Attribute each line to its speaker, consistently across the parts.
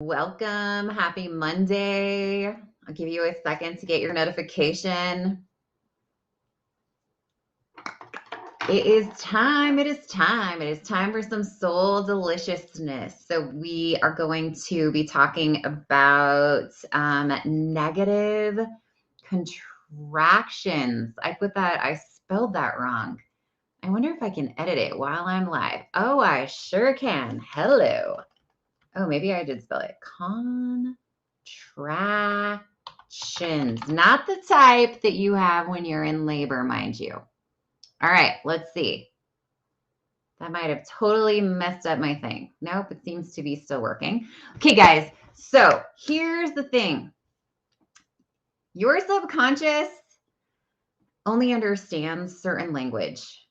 Speaker 1: Welcome. Happy Monday. I'll give you a second to get your notification. It is time. It is time. It is time for some soul deliciousness. So we are going to be talking about negative contractions. I spelled that wrong. I wonder if I can edit it while I'm live. Oh, I sure can. Hello. Oh, maybe I did spell it. Contractions, not the type that you have when you're in labor, mind you. All right, let's see. That might have totally messed up my thing. Nope, it seems to be still working. Okay, guys, so here's the thing. Your subconscious only understands certain language.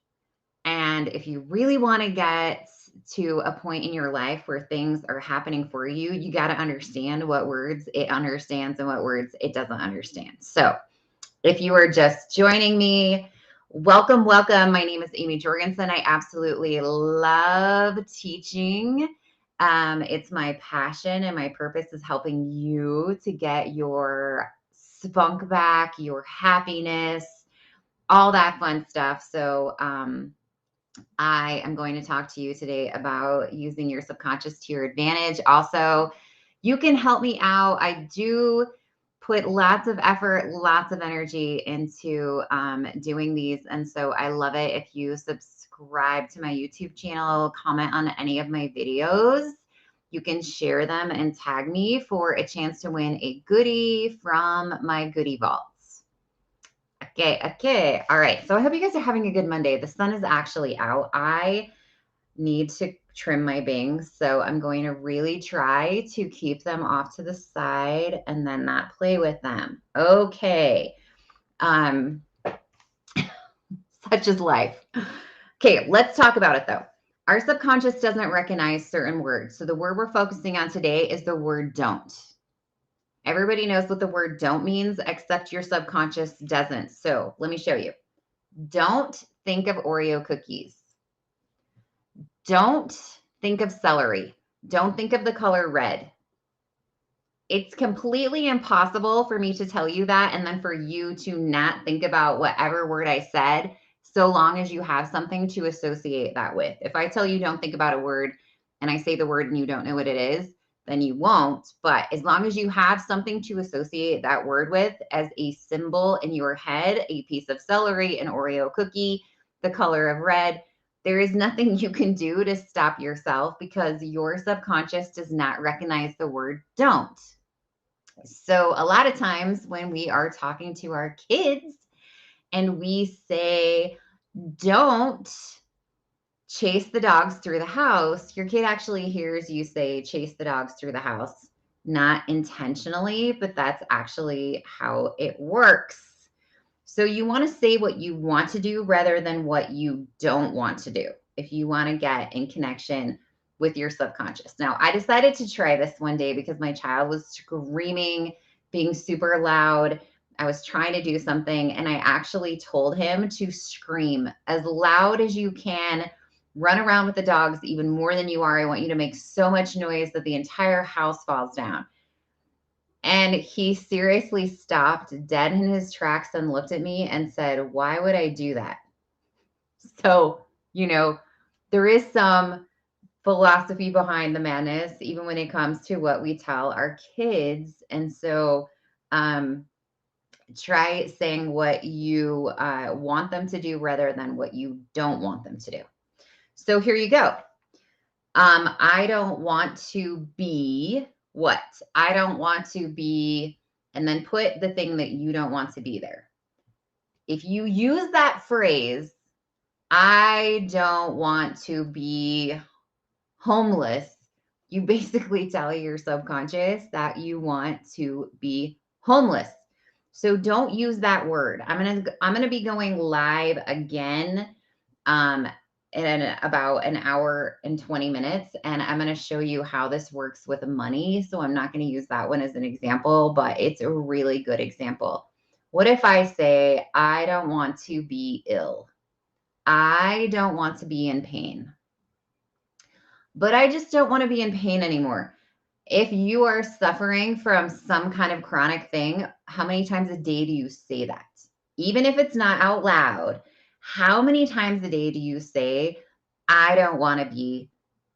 Speaker 1: And if you really want to get to a point in your life where things are happening for you, you got to understand what words it understands and what words it doesn't understand. So if you are just joining me, welcome, welcome. My name is Amy Jorgensen. I absolutely love teaching. It's my passion and my purpose is helping you to get your spunk back, your happiness, all that fun stuff. So, I am going to talk to you today about using your subconscious to your advantage. Also, you can help me out. I do put lots of effort, lots of energy into doing these. And so I love it if you subscribe to my YouTube channel, comment on any of my videos. You can share them and tag me for a chance to win a goodie from my goodie vault. Okay. All right. So I hope you guys are having a good Monday. The sun is actually out. I need to trim my bangs, so I'm going to really try to keep them off to the side and then not play with them. Okay. Such is life. Okay, let's talk about it though. Our subconscious doesn't recognize certain words. So the word we're focusing on today is the word don't. Everybody knows what the word don't means, except your subconscious doesn't. So let me show you. Don't think of Oreo cookies. Don't think of celery. Don't think of the color red. It's completely impossible for me to tell you that and then for you to not think about whatever word I said, so long as you have something to associate that with. If I tell you don't think about a word and I say the word and you don't know what it is, then you won't. But as long as you have something to associate that word with as a symbol in your head, a piece of celery, an Oreo cookie, the color of red, there is nothing you can do to stop yourself because your subconscious does not recognize the word don't. So, a lot of times when we are talking to our kids and we say, don't chase the dogs through the house, your kid actually hears you say, chase the dogs through the house, not intentionally, but that's actually how it works. So, you want to say what you want to do rather than what you don't want to do if you want to get in connection with your subconscious. Now, I decided to try this one day because my child was screaming, being super loud. I was trying to do something, and I actually told him to scream as loud as you can, run around with the dogs even more than you are. I want you to make so much noise that the entire house falls down. And he seriously stopped dead in his tracks and looked at me and said, "Why would I do that?" So, there is some philosophy behind the madness, even when it comes to what we tell our kids. And so, try saying what you want them to do rather than what you don't want them to do. So, here you go. I don't want to be what? I don't want to be, and then put the thing that you don't want to be there. If you use that phrase, I don't want to be homeless, you basically tell your subconscious that you want to be homeless. So don't use that word. I'm gonna be going live again in about an hour and 20 minutes, and I'm gonna show you how this works with money. So I'm not gonna use that one as an example, but it's a really good example. What if I say, I don't want to be ill? I don't want to be in pain. But I just don't want to be in pain anymore. If you are suffering from some kind of chronic thing, how many times a day do you say that? Even if it's not out loud, how many times a day do you say, I don't want to be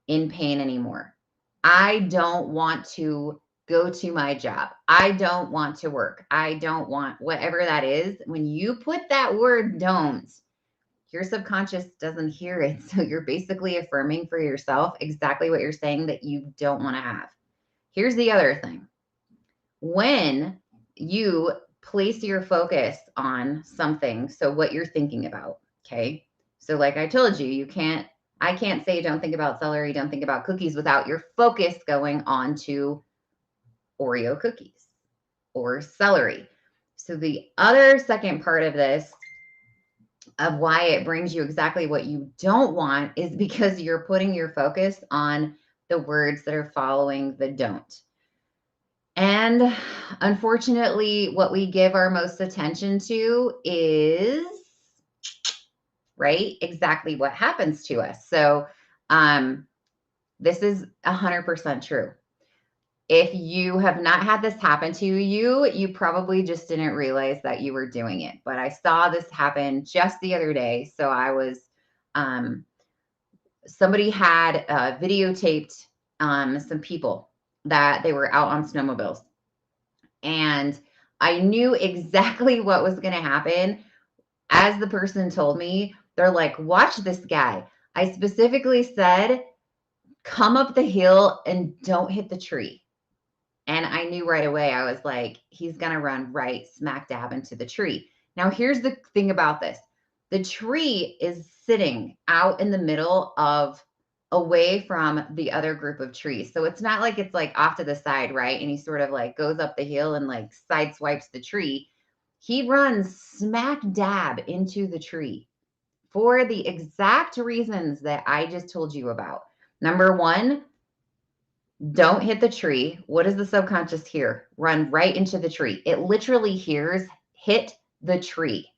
Speaker 1: in pain anymore? I don't want to go to my job. I don't want to work. I don't want whatever that is. When you put that word don't, your subconscious doesn't hear it. So you're basically affirming for yourself exactly what you're saying that you don't want to have. Here's the other thing. When you place your focus on something, so what you're thinking about, okay? So like I told you, I can't say don't think about celery, don't think about cookies without your focus going on to Oreo cookies or celery. So the other second part of this, of why it brings you exactly what you don't want, is because you're putting your focus on the words that are following the don't. And unfortunately, what we give our most attention to is, right, exactly what happens to us. So this is 100% true. If you have not had this happen to you, you probably just didn't realize that you were doing it. But I saw this happen just the other day. So I was, somebody had videotaped some people that they were out on snowmobiles. And I knew exactly what was going to happen. As the person told me, they're like, watch this guy. I specifically said, come up the hill and don't hit the tree. And I knew right away, I was like, he's going to run right smack dab into the tree. Now, here's the thing about this. The tree is sitting out in the middle of, away from the other group of trees. So it's not like it's like off to the side, right? And he sort of like goes up the hill and like side swipes the tree. He runs smack dab into the tree for the exact reasons that I just told you about. Number one, don't hit the tree. What does the subconscious hear? Run right into the tree. It literally hears hit the tree.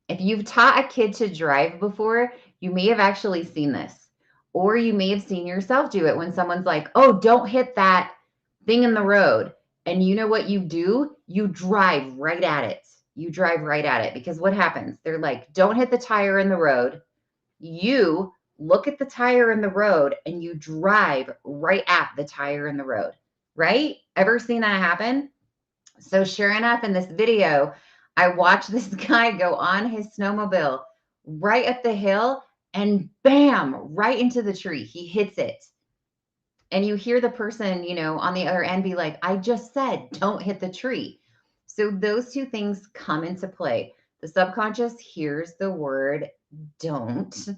Speaker 1: If you've taught a kid to drive before, you may have actually seen this, or you may have seen yourself do it when someone's like, oh, don't hit that thing in the road. And you know what you do? You drive right at it. You drive right at it because what happens? They're like, don't hit the tire in the road. You look at the tire in the road and you drive right at the tire in the road, right? Ever seen that happen? So sure enough, in this video, I watched this guy go on his snowmobile right up the hill and bam, right into the tree. He hits it. And you hear the person, on the other end be like, I just said, don't hit the tree. So those two things come into play. The subconscious hears the word don't,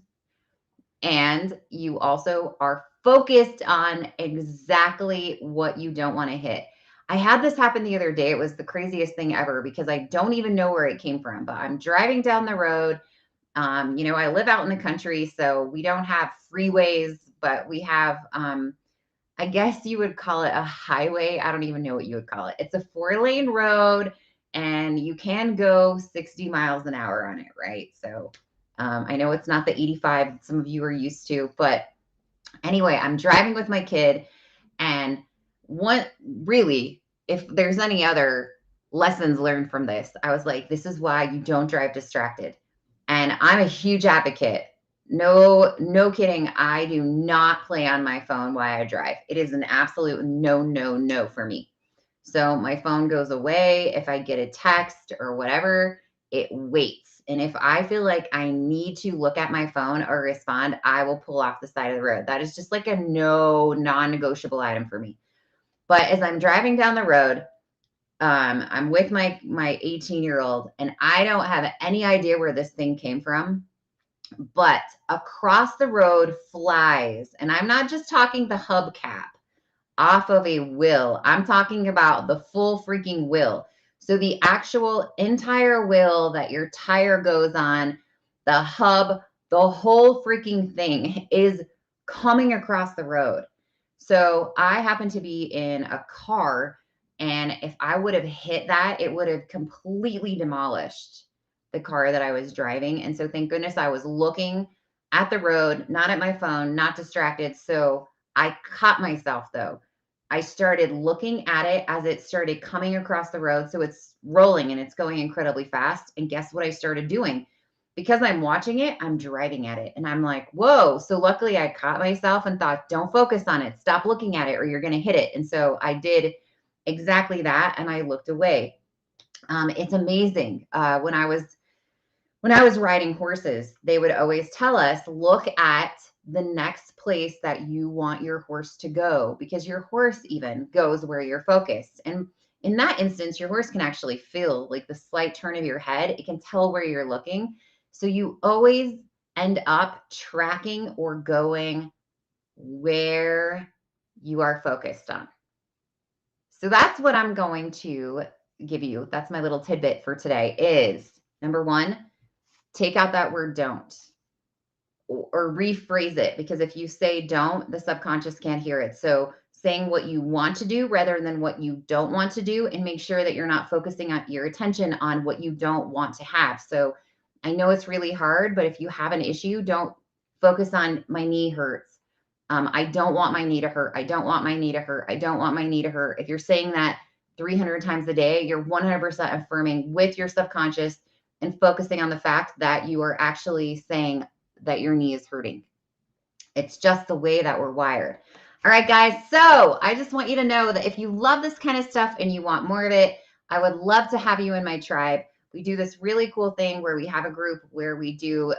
Speaker 1: and you also are focused on exactly what you don't want to hit. I had this happen the other day. It was the craziest thing ever because I don't even know where it came from, but I'm driving down the road. I live out in the country, so we don't have freeways, but we have, I guess you would call it a highway. I don't even know what you would call it. It's a 4-lane road and you can go 60 miles an hour on it, right? So I know it's not the 85 that some of you are used to, but anyway, I'm driving with my kid, and really, if there's any other lessons learned from this, I was like, this is why you don't drive distracted. And I'm a huge advocate. No kidding. I do not play on my phone while I drive. It is an absolute no, no, no for me. So my phone goes away. If I get a text or whatever, it waits. And if I feel like I need to look at my phone or respond, I will pull off the side of the road. That is just like a non-negotiable item for me. But as I'm driving down the road, I'm with my 18-year-old, and I don't have any idea where this thing came from. But across the road flies, and I'm not just talking the hubcap off of a wheel. I'm talking about the full freaking wheel. So the actual entire wheel that your tire goes on, the hub, the whole freaking thing is coming across the road. So I happen to be in a car, and if I would have hit that, it would have completely demolished the car that I was driving. And so thank goodness I was looking at the road, not at my phone, not distracted. So I caught myself though. I started looking at it as it started coming across the road. So it's rolling and it's going incredibly fast. And guess what I started doing? Because I'm watching it, I'm driving at it. And I'm like, whoa. So luckily I caught myself and thought, don't focus on it. Stop looking at it or you're going to hit it. And so I did exactly that. And I looked away. It's amazing. When I was riding horses, they would always tell us, look at the next place that you want your horse to go, because your horse even goes where you're focused. And in that instance, your horse can actually feel like the slight turn of your head. It can tell where you're looking. So you always end up tracking or going where you are focused on. So that's what I'm going to give you. That's my little tidbit for today is number one, take out that word don't or rephrase it, because if you say don't, the subconscious can't hear it. So saying what you want to do rather than what you don't want to do, and make sure that you're not focusing on your attention on what you don't want to have. So I know it's really hard, but if you have an issue, don't focus on my knee hurts. I don't want my knee to hurt. I don't want my knee to hurt. I don't want my knee to hurt. If you're saying that 300 times a day, you're 100% affirming with your subconscious and focusing on the fact that you are actually saying that your knee is hurting. It's just the way that we're wired. All right, guys. So I just want you to know that if you love this kind of stuff and you want more of it, I would love to have you in my tribe. We do this really cool thing where we have a group where we do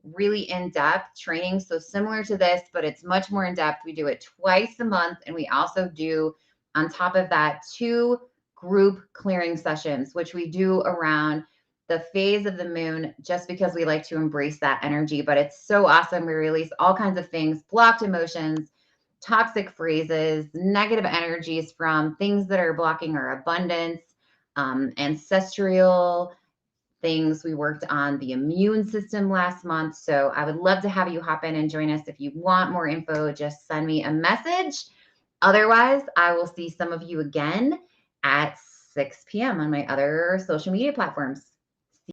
Speaker 1: really in-depth training. So similar to this, but it's much more in-depth. We do it twice a month. And we also do, on top of that, 2 group clearing sessions, which we do around the phase of the moon, just because we like to embrace that energy. But it's so awesome. We release all kinds of things, blocked emotions, toxic phrases, negative energies from things that are blocking our abundance, ancestral things. We worked on the immune system last month. So I would love to have you hop in and join us. If you want more info, just send me a message. Otherwise, I will see some of you again at 6 p.m. on my other social media platforms.